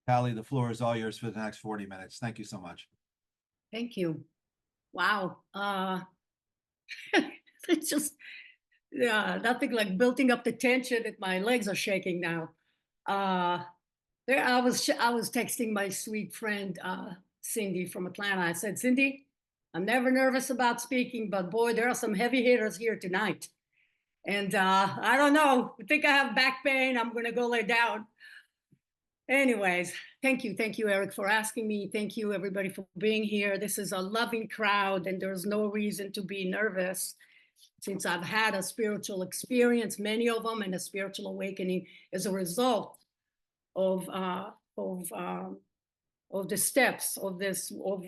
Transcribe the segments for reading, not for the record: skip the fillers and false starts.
Tali, the floor is all yours for the next 40 minutes. Thank you so much. Thank you. Wow. It's just nothing like building up the tension that my legs are shaking now. Uh, I was texting my sweet friend Cindy from Atlanta. I said, Cindy, I'm never nervous about speaking, but boy, there are some heavy hitters here tonight. And I don't know. I think I have back pain. I'm gonna go lay down. Anyways, thank you, Eric, for asking me. Thank you, everybody, for being here. This is a loving crowd, and there's no reason to be nervous since I've had a spiritual experience, many of them, and a spiritual awakening as a result of the steps of this, of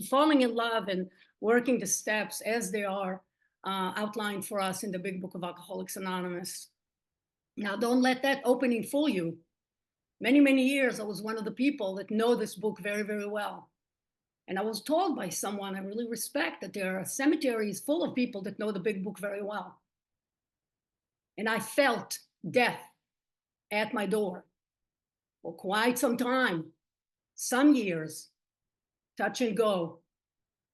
falling in love and working the steps as they are outlined for us in the Big Book of Alcoholics Anonymous. Now, don't let that opening fool you. Many years, I was one of the people that know this book very, very well. And I was told by someone I really respect that there are cemeteries full of people that know the Big Book very well. And I felt death at my door for quite some time, some years, touch and go,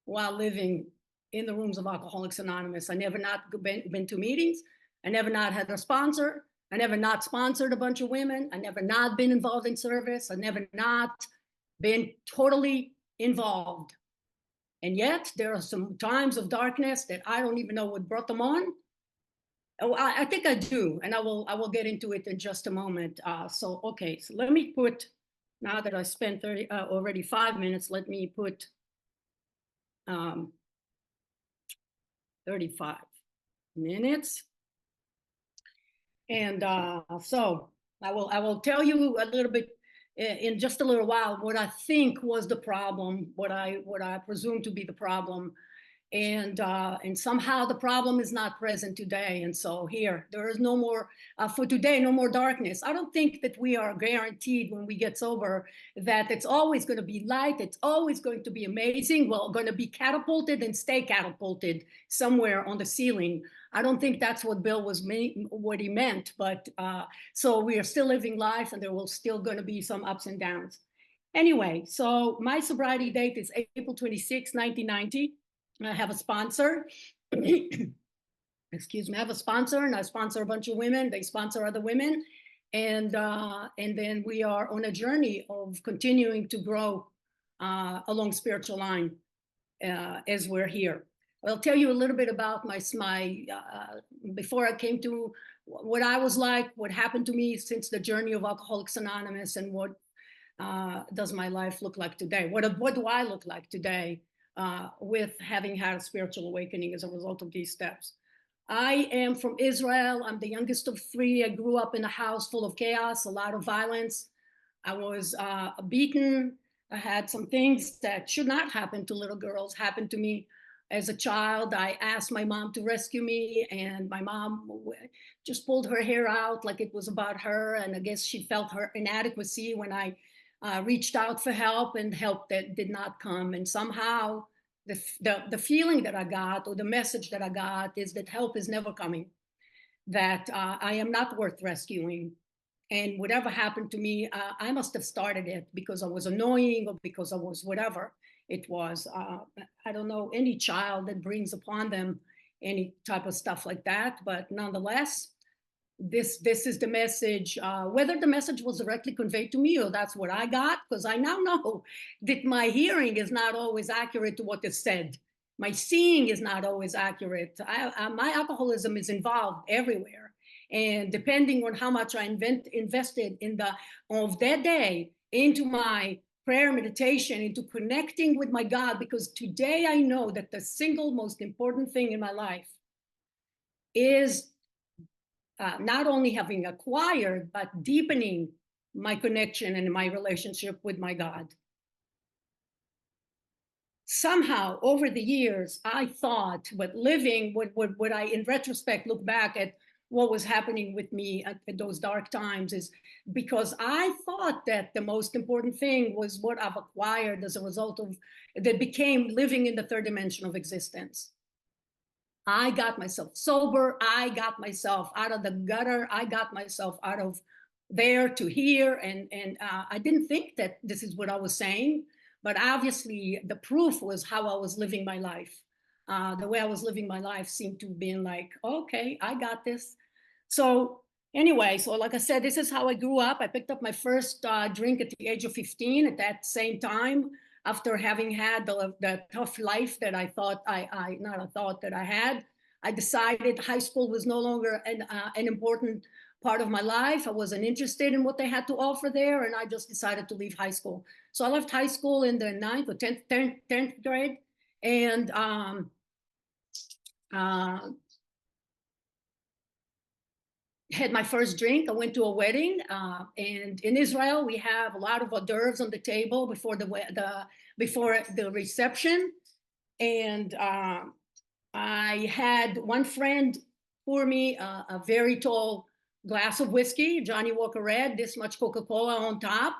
while living in the rooms of Alcoholics Anonymous. I never not been to meetings. I never not had a sponsor. I never not sponsored a bunch of women. I never not been involved in service. I never not been totally involved. And yet there are some times of darkness that I don't even know what brought them on. Oh, I think I do, and I will get into it in just a moment. So let me put, now that I spent already 5 minutes, let me put 35 minutes. And so I will tell you a little bit in just a little while what I think was the problem, what I presume to be the problem, and somehow the problem is not present today. And so here there is no more for today, no more darkness. I don't think that we are guaranteed when we get sober that it's always going to be light, it's always going to be amazing, we're going to be catapulted and stay catapulted somewhere on the ceiling. I don't think that's what Bill was what he meant, but so we are still living life, and there will still going to be some ups and downs. Anyway, so my sobriety date is April 26, 1990. I have a sponsor. Excuse me. I have a sponsor, and I sponsor a bunch of women. They sponsor other women, and then we are on a journey of continuing to grow along spiritual line as we're here. I'll tell you a little bit about my before I came to what I was like, what happened to me since the journey of Alcoholics Anonymous, and what does my life look like today? What do I look like today with having had a spiritual awakening as a result of these steps? I am from Israel. I'm the youngest of three. I grew up in a house full of chaos, a lot of violence. I was beaten. I had some things that should not happen to little girls happen to me. As a child, I asked my mom to rescue me, and my mom just pulled her hair out like it was about her. And I guess she felt her inadequacy when I reached out for help, and help that did not come. And somehow the feeling that I got, or the message that I got, is that help is never coming, that I am not worth rescuing. And whatever happened to me, I must have started it because I was annoying, or because I was whatever it was. I don't know any child that brings upon them any type of stuff like that, but nonetheless, this is the message. Whether the message was directly conveyed to me, or that's what I got, because I now know that my hearing is not always accurate to what is said. My seeing is not always accurate. My alcoholism is involved everywhere, and depending on how much I invested in of that day into my prayer, meditation, into connecting with my God, because today I know that the single most important thing in my life is not only having acquired, but deepening my connection and my relationship with my God. Somehow, over the years, I thought, but living, what I, in retrospect, look back at what was happening with me at those dark times, is because I thought that the most important thing was what I've acquired as a result of, that became living in the third dimension of existence. I got myself sober. I got myself out of the gutter. I got myself out of there to here, and I didn't think that this is what I was saying, but obviously the proof was how I was living my life. The way I was living my life seemed to have been like, okay, I got this. So anyway, so like I said, this is how I grew up. I picked up my first drink at the age of 15. At that same time, after having had the tough life that I thought that I had, I decided high school was no longer an important part of my life. I wasn't interested in what they had to offer there, and I just decided to leave high school. So I left high school in the 9th or 10th grade, and had my first drink. I went to a wedding, and in Israel we have a lot of hors d'oeuvres on the table before the reception, and I had one friend pour me a very tall glass of whiskey, Johnny Walker Red, this much Coca-Cola on top.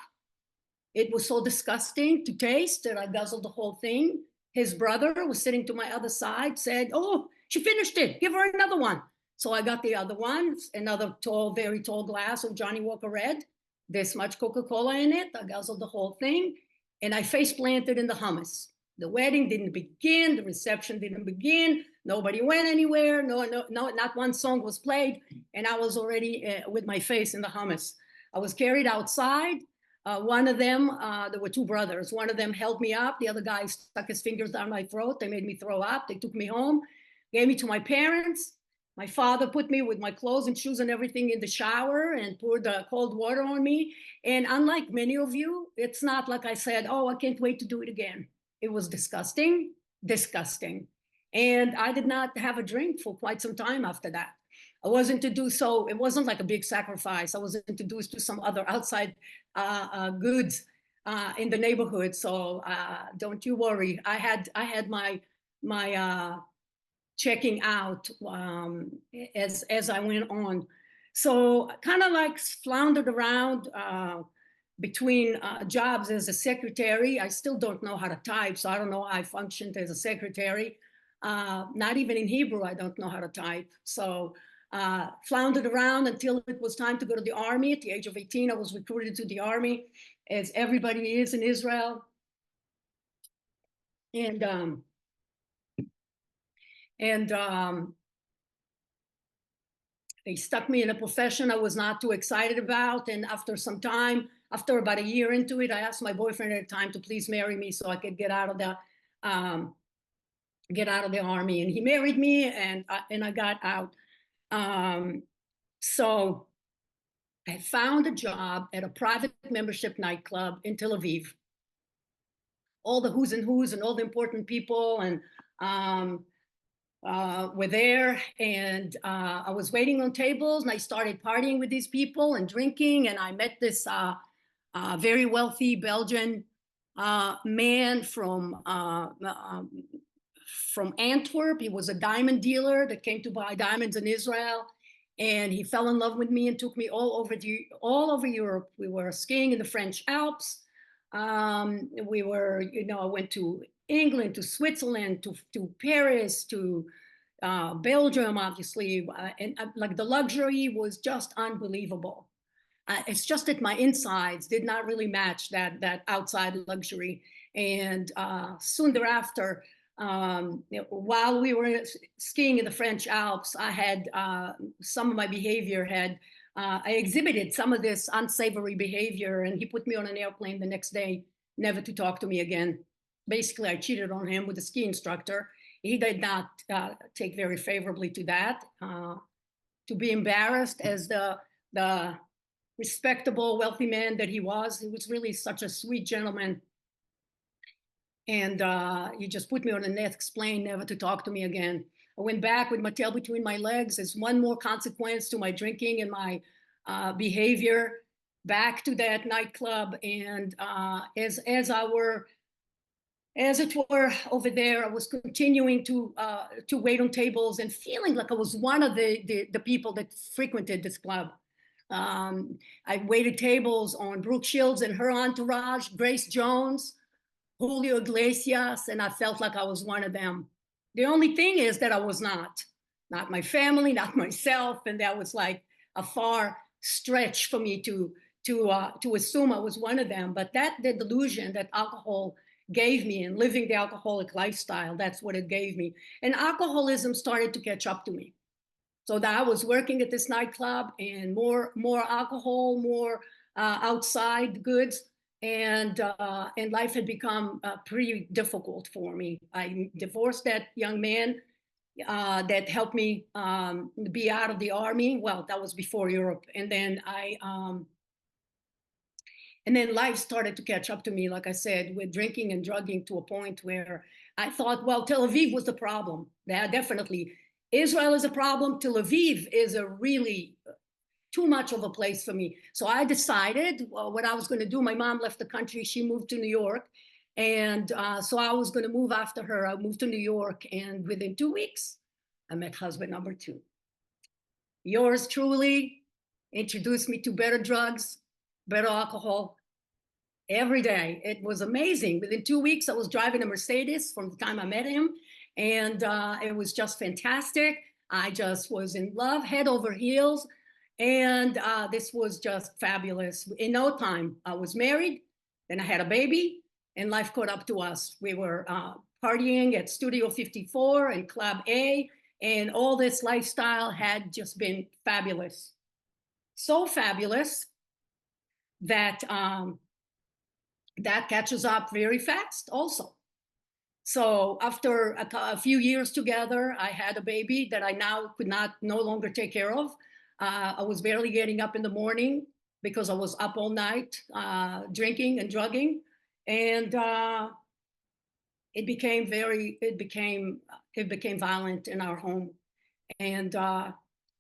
It was so disgusting to taste that I guzzled the whole thing. His brother was sitting to my other side, said, "Oh, she finished it. Give her another one." So I got the other one, another tall, very tall glass of Johnny Walker Red, this much Coca-Cola in it. I guzzled the whole thing, and I face planted in the hummus. The wedding didn't begin. The reception didn't begin. Nobody went anywhere. No, not one song was played, and I was already with my face in the hummus. I was carried outside. One of them, there were two brothers. One of them held me up. The other guy stuck his fingers down my throat. They made me throw up. They took me home, gave me to my parents. My father put me with my clothes and shoes and everything in the shower and poured cold water on me. And unlike many of you, it's not like I said, "Oh, I can't wait to do it again." It was disgusting, disgusting. And I did not have a drink for quite some time after that. I was introduced, so it wasn't like a big sacrifice. I was introduced to some other outside goods in the neighborhood. So don't you worry. I had my checking out as I went on. So kind of like floundered around between jobs as a secretary. I still don't know how to type, so I don't know how I functioned as a secretary. Not even in Hebrew, I don't know how to type. So floundered around until it was time to go to the army. At the age of 18, I was recruited to the army, as everybody is in Israel. And they stuck me in a profession I was not too excited about. And after some time, after about a year into it, I asked my boyfriend at the time to please marry me so I could get out of the army. And he married me, and I got out. So I found a job at a private membership nightclub in Tel Aviv. All the who's and who's and all the important people and were there, and I was waiting on tables, and I started partying with these people and drinking, and I met this very wealthy Belgian man from Antwerp. He was a diamond dealer that came to buy diamonds in Israel, and he fell in love with me and took me all over Europe. We were skiing in the French Alps. We were, I went to England, to Switzerland, to Paris, to Belgium, obviously, and like the luxury was just unbelievable. It's just that my insides did not really match that outside luxury. And soon thereafter, while we were skiing in the French Alps, I had some of my behavior I exhibited some of this unsavory behavior, and he put me on an airplane the next day, never to talk to me again. Basically, I cheated on him with a ski instructor. He did not take very favorably to that. To be embarrassed as the respectable, wealthy man that he was really such a sweet gentleman. And he just put me on the next plane, never to talk to me again. I went back with my tail between my legs as one more consequence to my drinking and my behavior, back to that nightclub. And as it were over there, I was continuing to wait on tables and feeling like I was one of the people that frequented this club. I waited tables on Brooke Shields and her entourage, Grace Jones, Julio Iglesias, and I felt like I was one of them. The only thing is that I was not my family, not myself, and that was like a far stretch for me to assume I was one of them. But the delusion that alcohol gave me and living the alcoholic lifestyle, that's what it gave me. And alcoholism started to catch up to me. So that I was working at this nightclub and more alcohol, more outside goods, and life had become pretty difficult for me. I divorced that young man that helped me be out of the army. Well, that was before Europe, and then life started to catch up to me, like I said, with drinking and drugging to a point where I thought, well, Tel Aviv was the problem. Yeah, definitely. Israel is a problem. Tel Aviv is a really too much of a place for me. So I decided what I was going to do. My mom left the country. She moved to New York. And so I was going to move after her. I moved to New York. And within 2 weeks, I met husband number 2. Yours truly introduced me to better drugs, better alcohol every day. It was amazing. Within 2 weeks, I was driving a Mercedes from the time I met him. And it was just fantastic. I just was in love, head over heels. And this was just fabulous. In no time, I was married, then I had a baby, and life caught up to us. We were partying at Studio 54 and Club A, and all this lifestyle had just been fabulous. So fabulous that that catches up very fast also. So after a few years together, I had a baby that I now could no longer take care of. I was barely getting up in the morning because I was up all night drinking and drugging, and it became violent in our home. And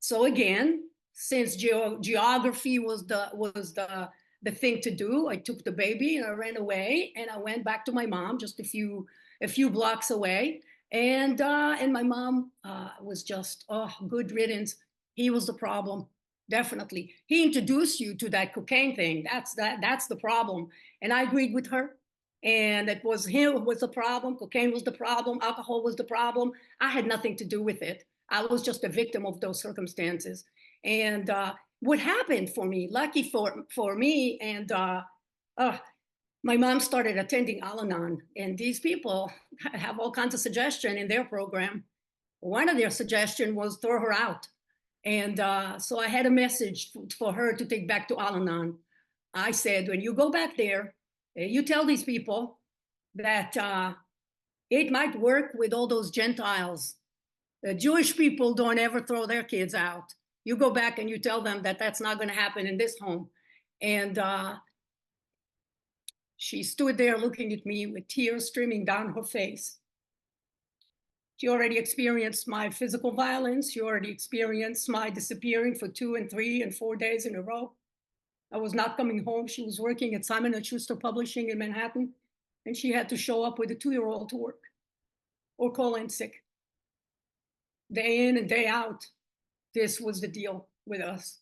so again, since geography was the thing to do, I took the baby and I ran away, and I went back to my mom just a few blocks away. And my mom was just, oh, good riddance. He was the problem, definitely. He introduced you to that cocaine thing. That's the problem. And I agreed with her. And it was him who was the problem. Cocaine was the problem. Alcohol was the problem. I had nothing to do with it. I was just a victim of those circumstances. And what happened for me, lucky for me, and my mom started attending Al-Anon, and these people have all kinds of suggestions in their program. One of their suggestions was throw her out. And so I had a message for her to take back to Al-Anon. I said, when you go back there, you tell these people that it might work with all those Gentiles. The Jewish people don't ever throw their kids out. You go back and you tell them that that's not going to happen in this home. And she stood there looking at me with tears streaming down her face. She already experienced my physical violence. She already experienced my disappearing for 2 and 3 and 4 days in a row. I was not coming home. She was working at Simon & Schuster Publishing in Manhattan, and she had to show up with a 2-year-old to work or call in sick. Day in and day out, this was the deal with us.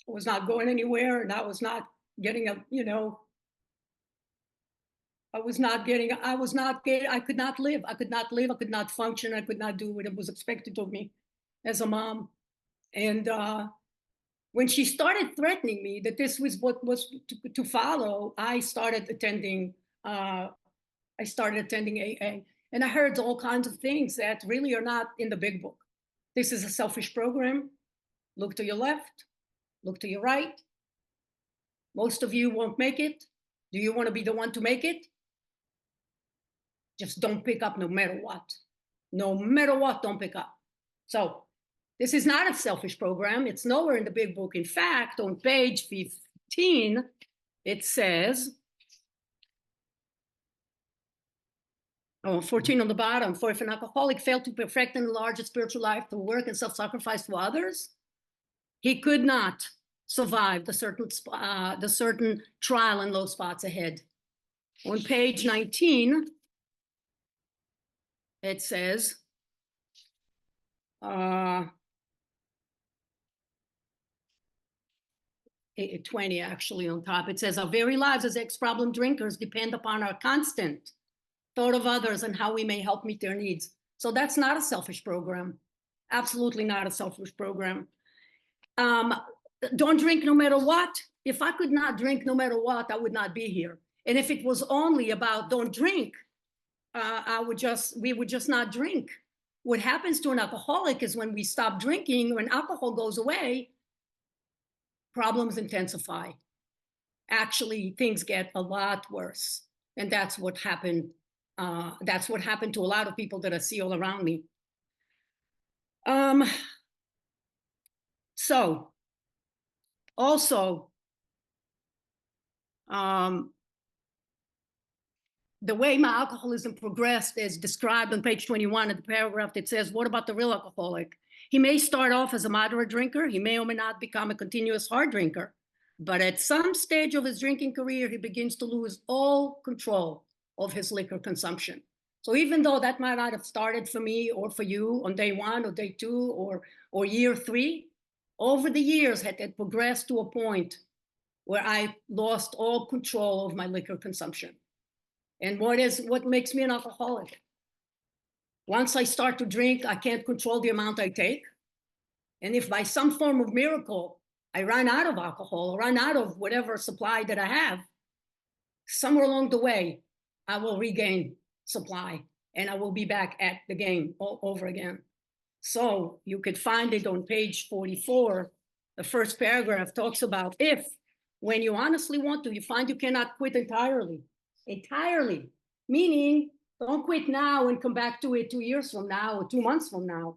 I was not going anywhere, and I was not getting I could not live. I could not function. I could not do what was expected of me as a mom. And when she started threatening me that this was what was to follow, I started attending AA. And I heard all kinds of things that really are not in the big book. This is a selfish program. Look to your left, look to your right. Most of you won't make it. Do you want to be the one to make it? Just don't pick up no matter what. No matter what, don't pick up. So this is not a selfish program. It's nowhere in the big book. In fact, on page 15, it says, 14 on the bottom, for if an alcoholic failed to perfect and enlarge his spiritual life through work and self-sacrifice to others, he could not survive the certain trial and low spots ahead. On page 19, it says, 20 actually on top, it says, our very lives as ex-problem drinkers depend upon our constant thought of others and how we may help meet their needs. So that's not a selfish program. Absolutely not a selfish program. don't drink no matter what. If I could not drink no matter what, I would not be here. And if it was only about don't drink, we would just not drink. What happens to an alcoholic is when we stop drinking, when alcohol goes away, problems intensify. Actually, things get a lot worse. And that's what happened. That's what happened to a lot of people that I see all around me. So also, the way my alcoholism progressed is described on page 21 of the paragraph that says, what about the real alcoholic? He may start off as a moderate drinker. He may or may not become a continuous hard drinker. But at some stage of his drinking career, he begins to lose all control of his liquor consumption. So even though that might not have started for me or for you on day 1 or day 2 or year 3, over the years had progressed to a point where I lost all control of my liquor consumption. And what makes me an alcoholic? Once I start to drink, I can't control the amount I take. And if by some form of miracle, I run out of alcohol or run out of whatever supply that I have, somewhere along the way, I will regain supply and I will be back at the game all over again. So you could find it on page 44. The first paragraph talks about if, when you honestly want to, you find you cannot quit entirely, meaning don't quit now and come back to it 2 years from now or 2 months from now.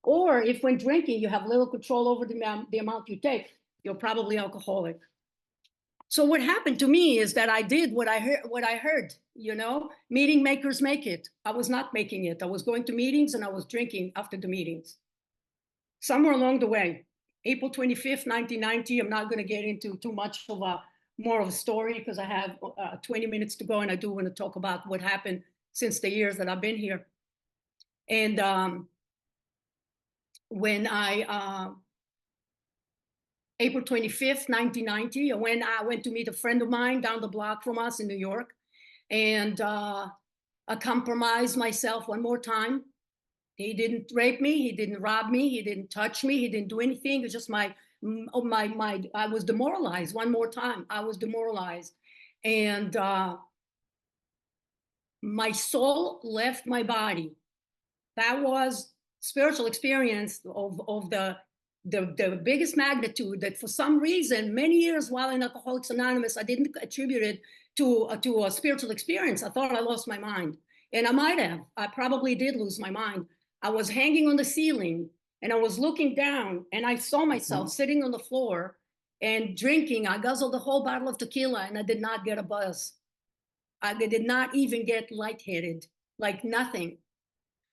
Or if when drinking, you have little control over the amount you take, you're probably alcoholic. So what happened to me is that I did what I heard, you know, meeting makers make it. I was not making it. I was going to meetings and I was drinking after the meetings. Somewhere along the way, April 25th, 1990, I'm not going to get into too much of more of a story because I have 20 minutes to go and I do want to talk about what happened since the years that I've been here. And when April 25th, 1990, when I went to meet a friend of mine down the block from us in New York, and I compromised myself one more time. He didn't rape me, he didn't rob me, he didn't touch me, he didn't do anything. It's just I was demoralized one more time. I was demoralized. And my soul left my body. That was spiritual experience of the biggest magnitude that for some reason, many years while in Alcoholics Anonymous, I didn't attribute it to a spiritual experience. I thought I lost my mind. And I might have. I probably did lose my mind. I was hanging on the ceiling and I was looking down and I saw myself sitting on the floor and drinking. I guzzled the whole bottle of tequila and I did not get a buzz. I did not even get lightheaded, like nothing.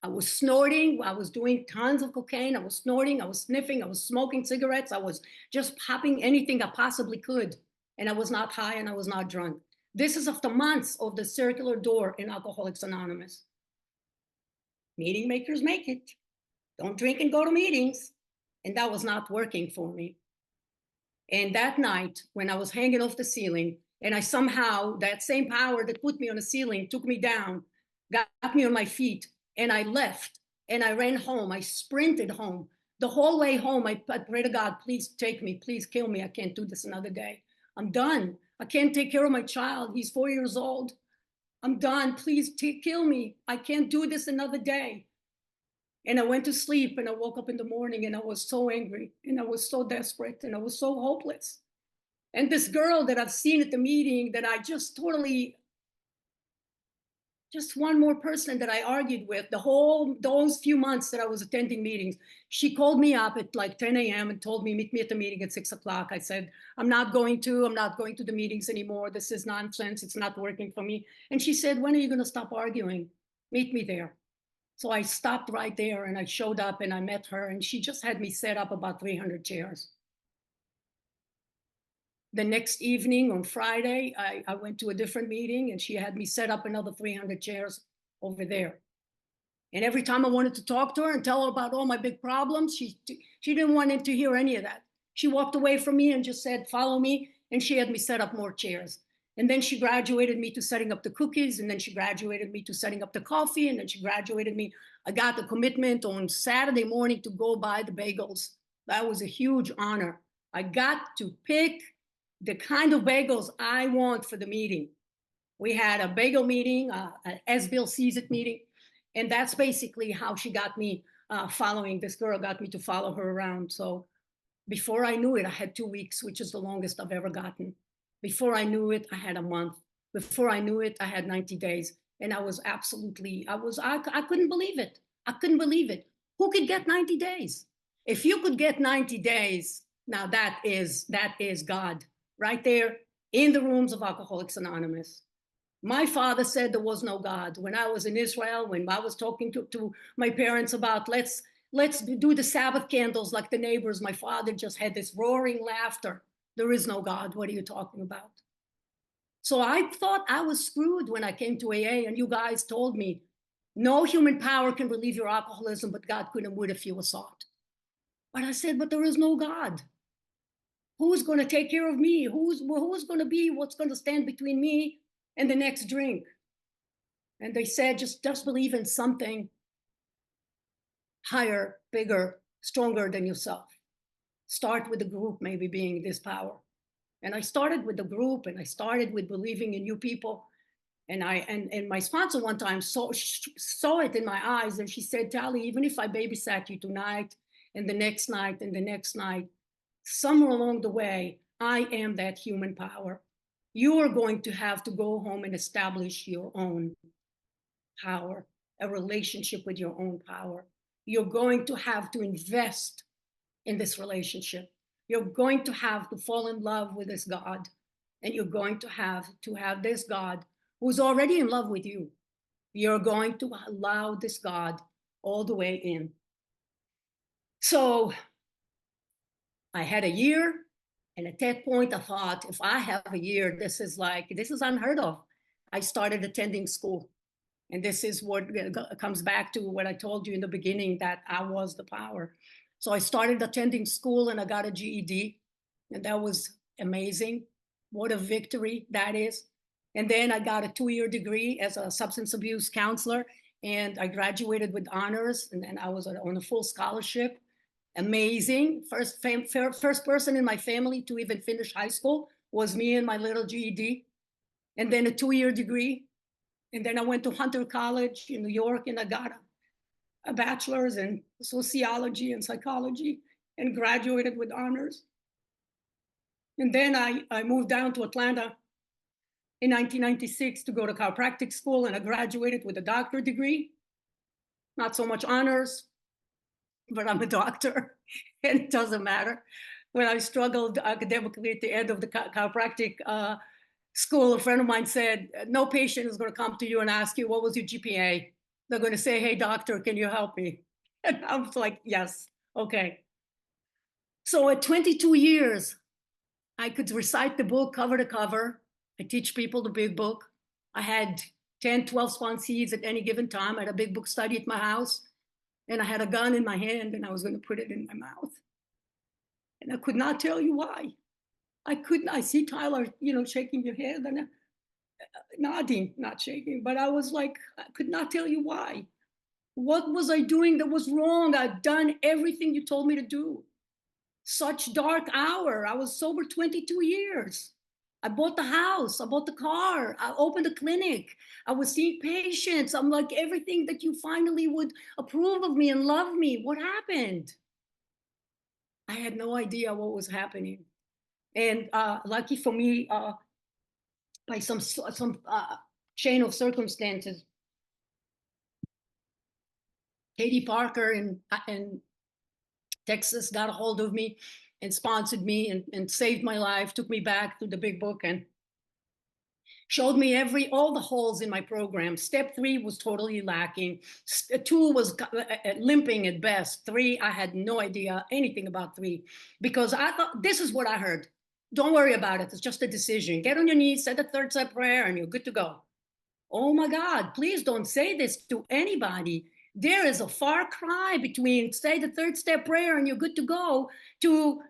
I was snorting. I was doing tons of cocaine. I was snorting. I was sniffing. I was smoking cigarettes. I was just popping anything I possibly could. And I was not high and I was not drunk. This is after months of the circular door in Alcoholics Anonymous. Meeting makers make it. Don't drink and go to meetings. And that was not working for me. And that night, when I was hanging off the ceiling, and I somehow, that same power that put me on the ceiling took me down, got me on my feet, and I left, and I ran home. I sprinted home. The whole way home, I prayed to God, please take me, please kill me. I can't do this another day. I'm done. I can't take care of my child. He's 4 years old. I'm done. Please kill me. I can't do this another day. And I went to sleep and I woke up in the morning and I was so angry and I was so desperate and I was so hopeless. And this girl that I've seen at the meeting that I just one more person that I argued with those few months that I was attending meetings, she called me up at like 10 a.m. and told me, meet me at the meeting at 6 o'clock. I said, I'm not going to the meetings anymore. This is nonsense. It's not working for me. And she said, when are you going to stop arguing? Meet me there. So I stopped right there and I showed up and I met her and she just had me set up about 300 chairs. The next evening on Friday, I went to a different meeting and she had me set up another 300 chairs over there. And every time I wanted to talk to her and tell her about all my big problems, she didn't want to hear any of that. She walked away from me and just said, follow me. And she had me set up more chairs. And then she graduated me to setting up the cookies. And then she graduated me to setting up the coffee. And then she graduated me. I got the commitment on Saturday morning to go buy the bagels. That was a huge honor. I got to pick the kind of bagels I want for the meeting. We had a bagel meeting, as Bill sees it meeting, and that's basically how she got me following. This girl got me to follow her around. So before I knew it, I had 2 weeks, which is the longest I've ever gotten. Before I knew it, I had a month. Before I knew it, I had 90 days. And I was absolutely, I couldn't believe it. I couldn't believe it. Who could get 90 days? If you could get 90 days, now that is God right there in the rooms of Alcoholics Anonymous. My father said there was no God. When I was in Israel, when I was talking to my parents about let's do the Sabbath candles like the neighbors, my father just had this roaring laughter. There is no God. What are you talking about? So I thought I was screwed when I came to AA, and you guys told me no human power can relieve your alcoholism, but God could and would if you were sought. But I said, but there is no God. Who's going to take care of me? Who's going to be what's going to stand between me and the next drink? And they said, just believe in something higher, bigger, stronger than yourself. Start with the group maybe being this power. And I started with the group, and I started with believing in you people. And my sponsor one time saw it in my eyes, and she said, Tali, even if I babysat you tonight and the next night and the next night, somewhere along the way, I am that human power. You are going to have to go home and establish your own power, a relationship with your own power. You're going to have to invest in this relationship. You're going to have to fall in love with this God, and you're going to have this God who's already in love with you. You're going to allow this God all the way in. So I had a year, and at that point I thought, if I have a year, this is unheard of. I started attending school. And this is what comes back to what I told you in the beginning, that I was the power. So I started attending school, and I got a GED, and that was amazing. What a victory that is. And then I got a 2-year degree as a substance abuse counselor, and I graduated with honors, and then I was on a full scholarship. Amazing. First person in my family to even finish high school was me and my little GED, and then a 2-year degree. And then I went to Hunter College in New York, and I got a bachelor's in sociology and psychology, and graduated with honors. And then I moved down to Atlanta in 1996 to go to chiropractic school, and I graduated with a doctorate degree. Not so much honors, but I'm a doctor, and it doesn't matter. When I struggled academically at the end of the chiropractic school, a friend of mine said, no patient is going to come to you and ask you, what was your GPA? They're going to say, hey, doctor, can you help me? And I was like, yes, okay. So at 22 years, I could recite the book cover to cover. I teach people the big book. I had 10, 12 sponsees at any given time. I had a big book study at my house, and I had a gun in my hand, and I was going to put it in my mouth. And I could not tell you why. I see Tyler, shaking your head, and nodding, not shaking, but I was like, I could not tell you why. What was I doing that was wrong? I'd done everything you told me to do. Such dark hour. I was sober 22 years. I bought the house. I bought the car. I opened a clinic. I was seeing patients. I'm like, everything that you finally would approve of me and love me. What happened? I had no idea what was happening. And lucky for me, by some chain of circumstances, Katie Parker in Texas got a hold of me and sponsored me and saved my life, took me back to the big book, and showed me all the holes in my program. Step 3 was totally lacking. 2 was limping at best. 3, I had no idea anything about 3, because I thought, this is what I heard. Don't worry about it. It's just a decision. Get on your knees, say the third step prayer, and you're good to go. Oh my God, please don't say this to anybody. There is a far cry between say the third step prayer and you're good to go to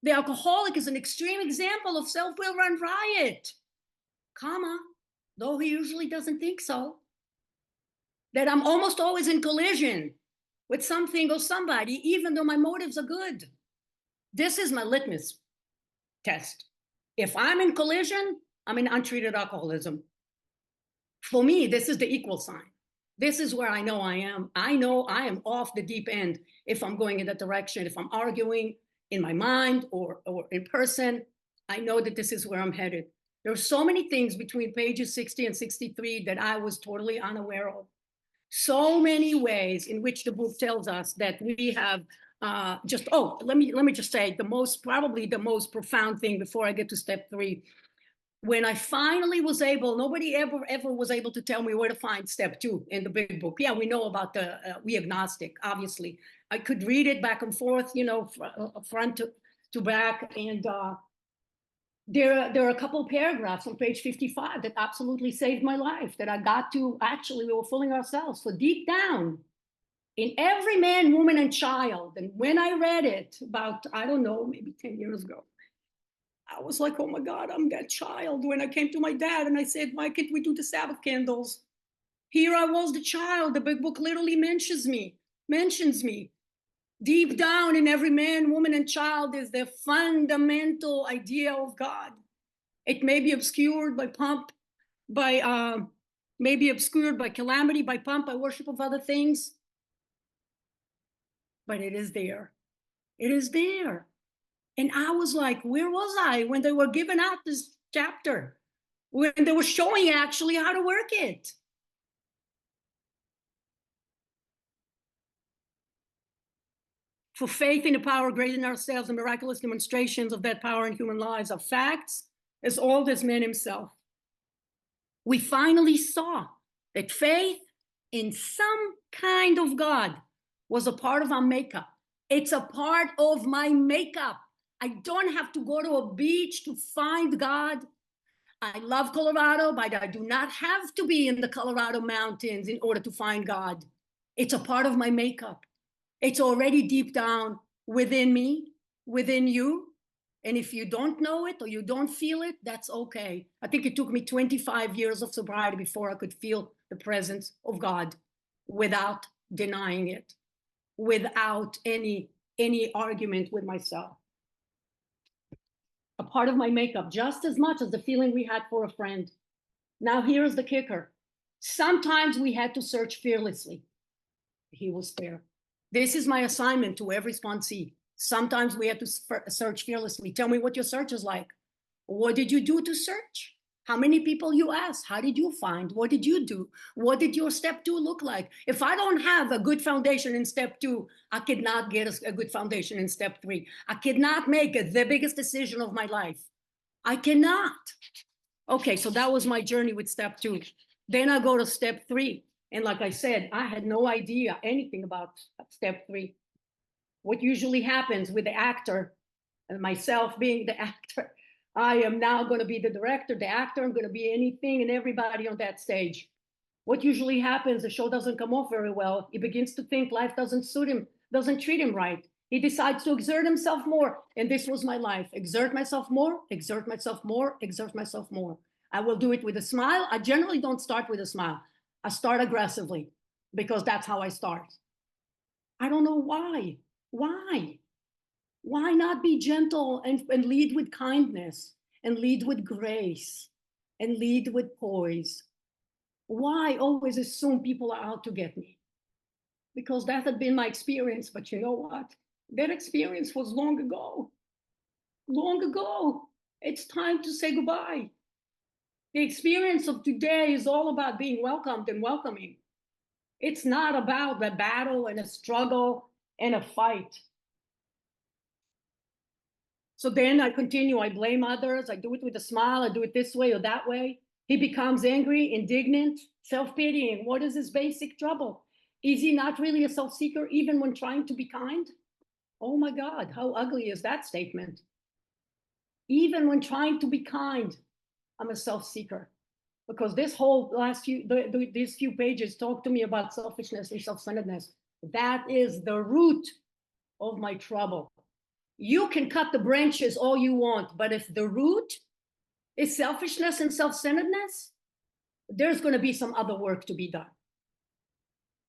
the alcoholic is an extreme example of self-will run riot, comma, though he usually doesn't think so. That I'm almost always in collision with something or somebody, even though my motives are good. This is my litmus test. If I'm in collision, I'm in untreated alcoholism. For me, this is the equal sign. This is where I know I am. I know I am off the deep end if I'm going in that direction. If I'm arguing in my mind or in person, I know that this is where I'm headed. There are so many things between pages 60 and 63 that I was totally unaware of. So many ways in which the book tells us that we have let me just say probably the most profound thing before I get to step 3. When I finally was able, nobody ever was able to tell me where to find step 2 in the big book. Yeah, we know about the we agnostic, obviously. I could read it back and forth, front to back, and there are a couple of paragraphs on page 55 that absolutely saved my life, that I got to, actually, we were fooling ourselves. So deep down, in every man, woman, and child, and when I read it about, I don't know, maybe 10 years ago, I was like, oh my God, I'm that child. When I came to my dad and I said, why can't we do the Sabbath candles? Here I was, the child. The big book literally mentions me. Deep down in every man, woman, and child is the fundamental idea of God. It may be obscured by pomp, maybe obscured by calamity, by pomp, by worship of other things. But it is there. It is there. And I was like, where was I when they were giving out this chapter? When they were showing actually how to work it? For faith in a power greater than ourselves and miraculous demonstrations of that power in human lives are facts as old as man himself. We finally saw that faith in some kind of God was a part of our makeup. It's a part of my makeup. I don't have to go to a beach to find God. I love Colorado, but I do not have to be in the Colorado mountains in order to find God. It's a part of my makeup. It's already deep down within me, within you. And if you don't know it or you don't feel it, that's okay. I think it took me 25 years of sobriety before I could feel the presence of God without denying it, without any argument with myself. A part of my makeup, just as much as the feeling we had for a friend. Now, here's the kicker. Sometimes we had to search fearlessly. He was there. This is my assignment to every sponsee. Sometimes we have to search fearlessly. Tell me what your search is like. What did you do to search? How many people you asked? How did you find? What did you do? What did your step 2 look like? If I don't have a good foundation in step 2, I could not get a good foundation in step 3. I could not make the biggest decision of my life. I cannot. Okay, so that was my journey with step 2. Then I go to step 3. And like I said, I had no idea anything about step 3. What usually happens with the actor, and myself being the actor, I am now going to be the director, the actor. I'm going to be anything and everybody on that stage. What usually happens, the show doesn't come off very well. He begins to think life doesn't suit him, doesn't treat him right. He decides to exert himself more. And this was my life. Exert myself more, exert myself more, exert myself more. I will do it with a smile. I generally don't start with a smile. I start aggressively because that's how I start. I don't know why. Why? Why not be gentle and lead with kindness and lead with grace and lead with poise? Why always assume people are out to get me? Because that had been my experience. But you know what? That experience was long ago. Long ago. It's time to say goodbye. The experience of today is all about being welcomed and welcoming. It's not about a battle and a struggle and a fight. So then I continue, I blame others, I do it with a smile, I do it this way or that way. He becomes angry, indignant, self-pitying. What is his basic trouble? Is he not really a self-seeker even when trying to be kind? Oh my God, how ugly is that statement? Even when trying to be kind, I'm a self-seeker. Because this whole these few pages talk to me about selfishness and self-centeredness. That is the root of my trouble. You can cut the branches all you want, but if the root is selfishness and self-centeredness, there's going to be some other work to be done.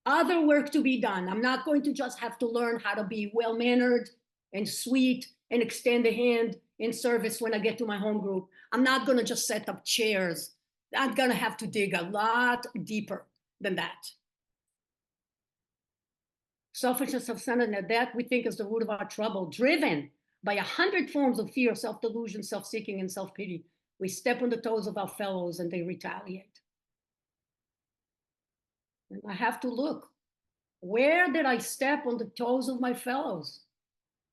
Other work to be done. I'm not going to just have to learn how to be well-mannered and sweet and extend a hand in service when I get to my home group. I'm not going to just set up chairs. I'm going to have to dig a lot deeper than that. Selfishness, self-centeredness, that we think is the root of our trouble, driven by 100 forms of fear, self-delusion, self-seeking, and self-pity. We step on the toes of our fellows and they retaliate. And I have to look. Where did I step on the toes of my fellows?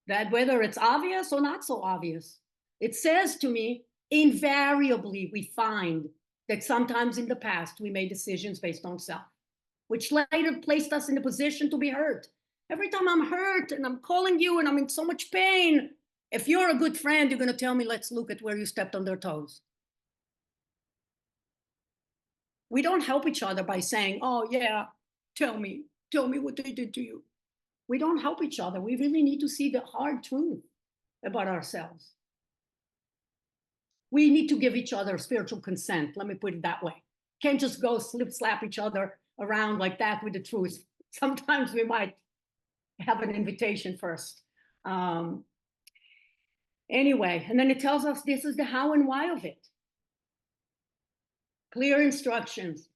That whether it's obvious or not so obvious, it says to me, invariably, we find that sometimes in the past we made decisions based on self, which later placed us in a position to be hurt. Every time I'm hurt and I'm calling you and I'm in so much pain, if you're a good friend, you're going to tell me, let's look at where you stepped on their toes. We don't help each other by saying, oh yeah, tell me what they did to you. We don't help each other. We really need to see the hard truth about ourselves. We need to give each other spiritual consent. Let me put it that way. Can't just go slap each other around like that with the truth. Sometimes we might have an invitation first. Anyway, and then it tells us this is the how and why of it. Clear instructions.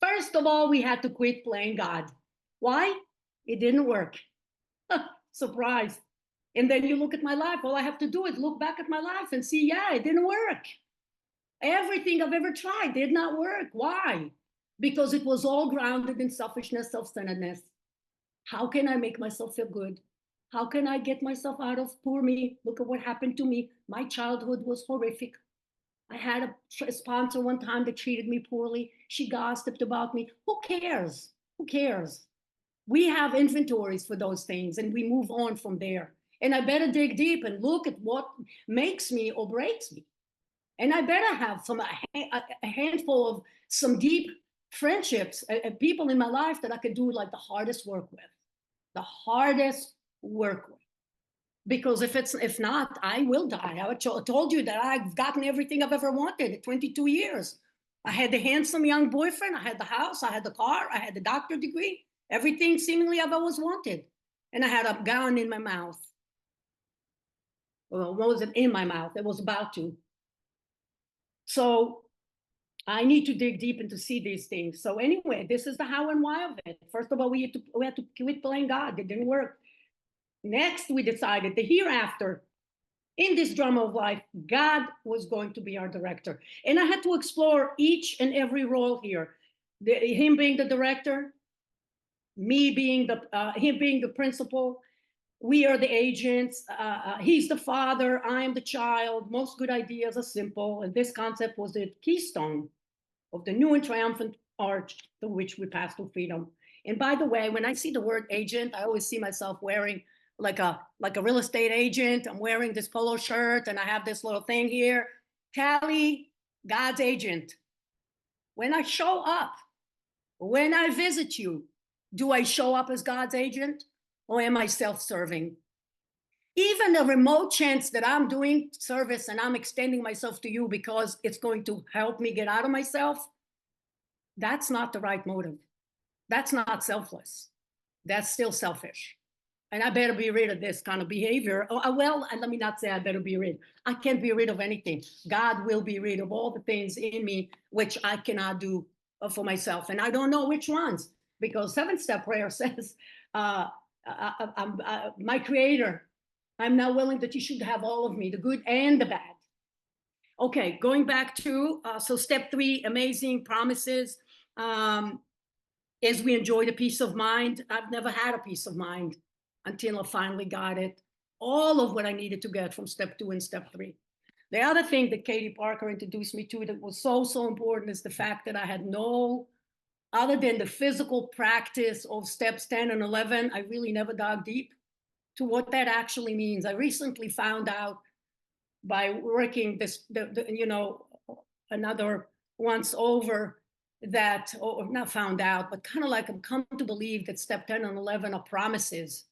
First of all, we had to quit playing God. Why? It didn't work. Surprise. And then you look at my life. All I have to do is look back at my life and see, yeah, it didn't work. Everything I've ever tried did not work. Why? Because it was all grounded in selfishness, self-centeredness. How can I make myself feel good? How can I get myself out of poor me? Look at what happened to me. My childhood was horrific. I had a sponsor one time that treated me poorly. She gossiped about me. Who cares? Who cares? We have inventories for those things and we move on from there. And I better dig deep and look at what makes me or breaks me. And I better have a handful of some deep friendships, people in my life that I could do like the hardest work with. The hardest work with. Because if not, I will die. I told you that I've gotten everything I've ever wanted in 22 years. I had the handsome young boyfriend, I had the house, I had the car, I had the doctorate degree, everything seemingly I've always wanted. And I had a gun in my mouth. Well, what was it in my mouth? It was about to. So I need to dig deep into see these things. So anyway, this is the how and why of it. First of all, we had to quit playing God. It didn't work. Next, we decided the hereafter, in this drama of life, God was going to be our director. And I had to explore each and every role here. Him being the director, me being him being the principal, we are the agents, he's the father, I am the child. Most good ideas are simple. And this concept was the keystone of the new and triumphant arch through which we pass to freedom. And by the way, when I see the word agent, I always see myself wearing like a real estate agent. I'm wearing this polo shirt and I have this little thing here. Tali, God's agent. When I show up, when I visit you, do I show up as God's agent or am I self-serving? Even a remote chance that I'm doing service and I'm extending myself to you because it's going to help me get out of myself, that's not the right motive. That's not selfless. That's still selfish. And I better be rid of this kind of behavior. Well, and let me not say I better be rid. I can't be rid of anything. God will be rid of all the things in me which I cannot do for myself. And I don't know which ones, because 7-step prayer says, my creator, I'm now willing that you should have all of me, the good and the bad. Okay, going back to, so step 3, amazing promises. As we enjoy the peace of mind, I've never had a peace of mind until I finally got it. All of what I needed to get from step 2 and step 3. The other thing that Katie Parker introduced me to that was so important is the fact that I had no, other than the physical practice of steps 10 and 11, I really never dug deep to what that actually means. I recently found out by working this, another once over, that, or not found out, but kind of like I'm come to believe that step 10 and 11 are promises.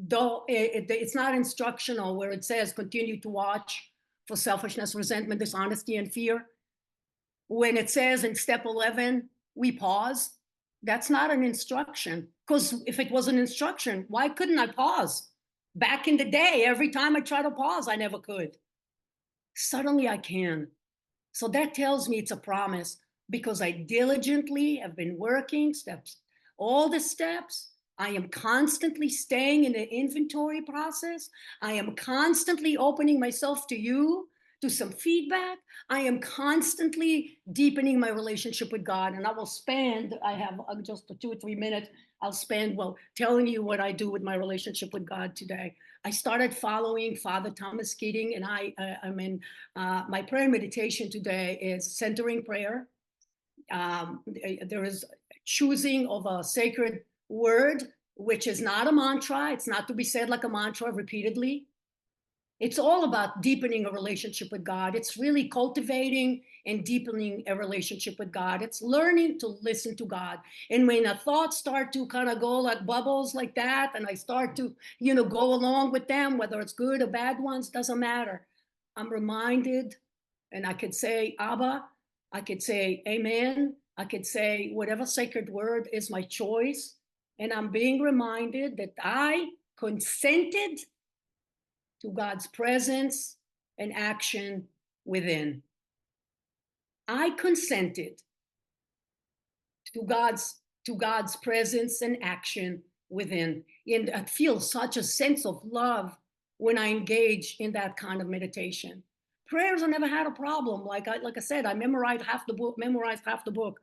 Though it's not instructional where it says continue to watch for selfishness, resentment, dishonesty, and fear. When it says in step 11, we pause, that's not an instruction. Because if it was an instruction, why couldn't I pause? Back in the day, every time I tried to pause, I never could. suddenly I can. So that tells me it's a promise because I diligently have been working all the steps. I am constantly staying in the inventory process. I am constantly opening myself to you, to some feedback. I am constantly deepening my relationship with God. And I will spend, I have just 2 or 3 minutes, I'll spend, well, telling you what I do with my relationship with God today. I started following Father Thomas Keating, and I'm in my prayer and meditation today is centering prayer. There is choosing of a sacred word, which is not a mantra. It's not to be said like a mantra repeatedly. It's all about deepening a relationship with God. It's really cultivating and deepening a relationship with God. It's learning to listen to God. And when a thoughts start to kind of go like bubbles like that, and I start to, go along with them, whether it's good or bad ones, doesn't matter. I'm reminded, and I could say Abba, I could say Amen, I could say whatever sacred word is my choice. And I'm being reminded that I consented to God's presence and action within. I consented to God's presence and action within. And I feel such a sense of love when I engage in that kind of meditation. Prayers, I never had a problem. Like I said, I memorized half the book.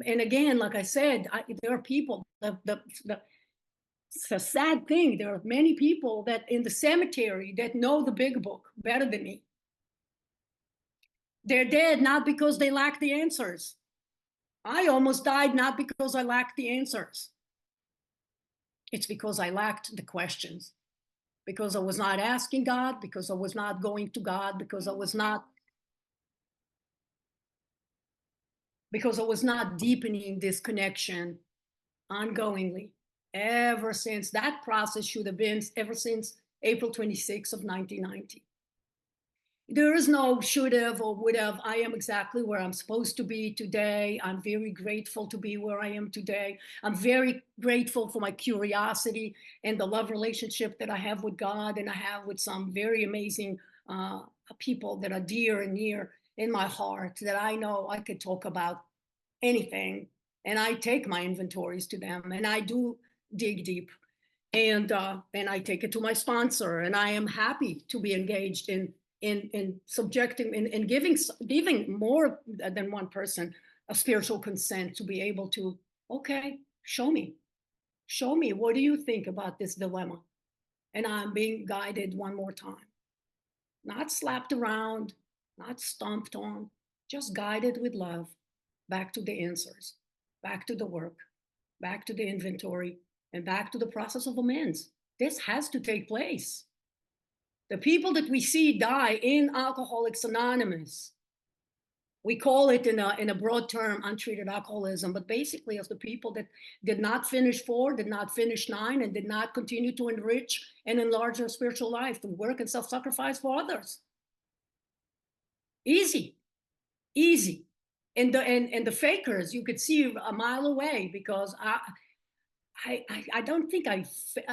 And again, like I said, there are people, it's a sad thing. There are many people that in the cemetery that know the big book better than me. They're dead not because they lack the answers. I almost died not because I lacked the answers. It's because I lacked the questions, because I was not asking God, because I was not going to God, because I was not deepening this connection ongoingly. Ever since that process should have been ever since April 26th of 1990. There is no should have or would have. I am exactly where I'm supposed to be today. I'm very grateful to be where I am today. I'm very grateful for my curiosity and the love relationship that I have with God, and I have with some very amazing people that are dear and near in my heart, that I know I could talk about anything, and I take my inventories to them, and I do dig deep, and I take it to my sponsor, and I am happy to be engaged in subjecting in giving more than one person a spiritual consent to be able to, okay, show me, what do you think about this dilemma? And I'm being guided one more time, not slapped around, not stomped on, just guided with love back to the answers, back to the work, back to the inventory, and back to the process of amends. This has to take place. The people that we see die in Alcoholics Anonymous, we call it in a broad term untreated alcoholism, but basically as the people that did not finish 4, did not finish 9, and did not continue to enrich and enlarge their spiritual life, to work and self-sacrifice for others. Easy. And the fakers you could see a mile away, because I don't think I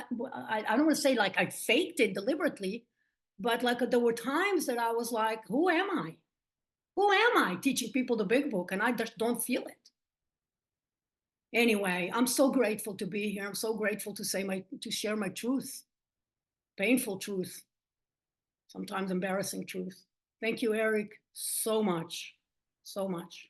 don't want to say like I faked it deliberately, but like there were times that I was like, who am I? Who am I teaching people the big book? And I just don't feel it. Anyway, I'm so grateful to be here. I'm so grateful to share my truth, painful truth, sometimes embarrassing truth. Thank you, Eric, so much, so much.